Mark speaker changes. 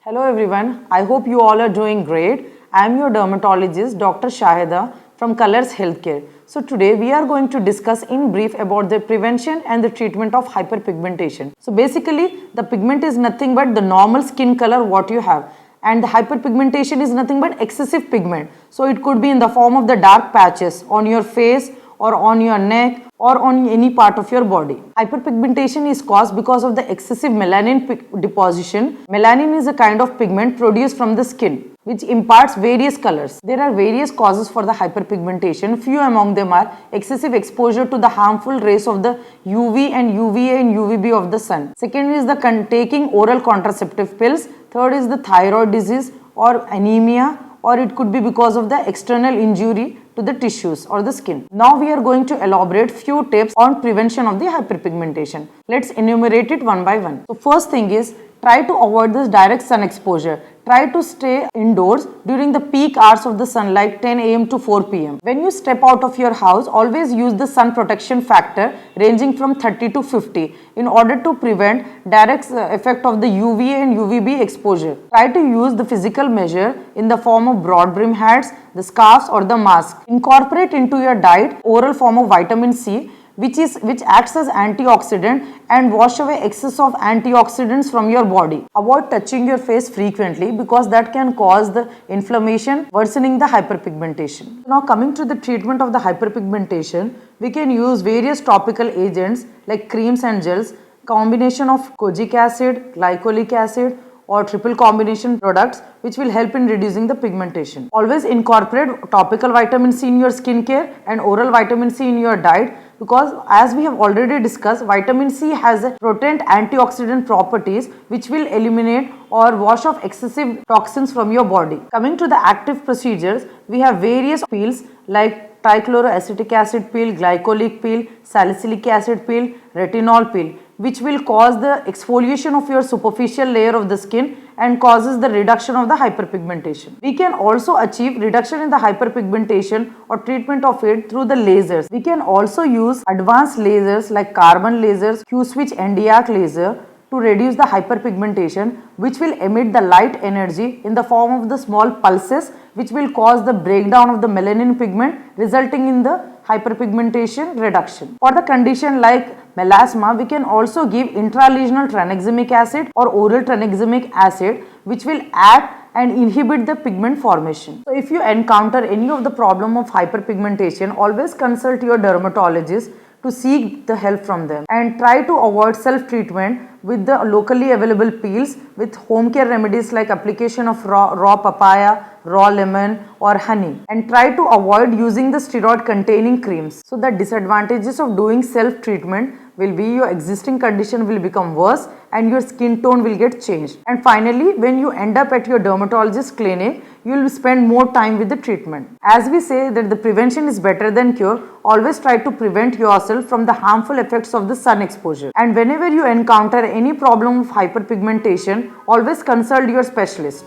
Speaker 1: Hello everyone, I hope you all are doing great. I am your dermatologist Dr. Shahida from Colors Healthcare. So today we are going to discuss in brief about the prevention and the treatment of hyperpigmentation. So basically the pigment is nothing but the normal skin color what you have, and the hyperpigmentation is nothing but excessive pigment. So it could be in the form of the dark patches on your face or on your neck or on any part of your body. Hyperpigmentation is caused because of the excessive melanin deposition. Melanin is a kind of pigment produced from the skin which imparts various colors. There are various causes for the hyperpigmentation. Few among them are excessive exposure to the harmful rays of the UV and UVA and UVB of the sun. Second is the taking oral contraceptive pills. Third is the thyroid disease or anemia, or it could be because of the external injury to the tissues or the skin. Now we are going to elaborate few tips on prevention of the hyperpigmentation. Let's enumerate it one by one. So first thing is, try to avoid this direct sun exposure. Try to stay indoors during the peak hours of the sunlight 10 am to 4 pm. When you step out of your house, always use the sun protection factor ranging from 30 to 50 in order to prevent direct effect of the UVA and UVB exposure. Try to use the physical measure in the form of broad brim hats, the scarves or the mask. Incorporate into your diet oral form of vitamin C which acts as antioxidant and wash away excess of antioxidants from your body. Avoid touching your face frequently because that can cause the inflammation, worsening the hyperpigmentation. Now coming to the treatment of the hyperpigmentation, we can use various topical agents like creams and gels, combination of kojic acid, glycolic acid or triple combination products which will help in reducing the pigmentation. Always incorporate topical vitamin C in your skincare and oral vitamin C in your diet, because as we have already discussed, vitamin C has a potent antioxidant properties which will eliminate or wash off excessive toxins from your body. Coming to the active procedures, we have various peels like trichloroacetic acid peel, glycolic peel, salicylic acid peel, retinol peel, which will cause the exfoliation of your superficial layer of the skin and causes the reduction of the hyperpigmentation. We can also achieve reduction in the hyperpigmentation or treatment of it through the lasers. We can also use advanced lasers like carbon lasers, Q-switch Nd:ARC laser to reduce the hyperpigmentation, which will emit the light energy in the form of the small pulses which will cause the breakdown of the melanin pigment, resulting in the hyperpigmentation reduction. For the condition like melasma, we can also give intralesional tranexamic acid or oral tranexamic acid which will act and inhibit the pigment formation. So if you encounter any of the problem of hyperpigmentation, always consult your dermatologist to seek the help from them, and try to avoid self-treatment with the locally available peels with home care remedies like application of raw papaya, raw lemon or honey, and try to avoid using the steroid containing creams. So the disadvantages of doing self-treatment will be your existing condition will become worse and your skin tone will get changed. And finally, when you end up at your dermatologist clinic, you will spend more time with the treatment. As we say that the prevention is better than cure, always try to prevent yourself from the harmful effects of the sun exposure. And whenever you encounter any problem of hyperpigmentation, always consult your specialist.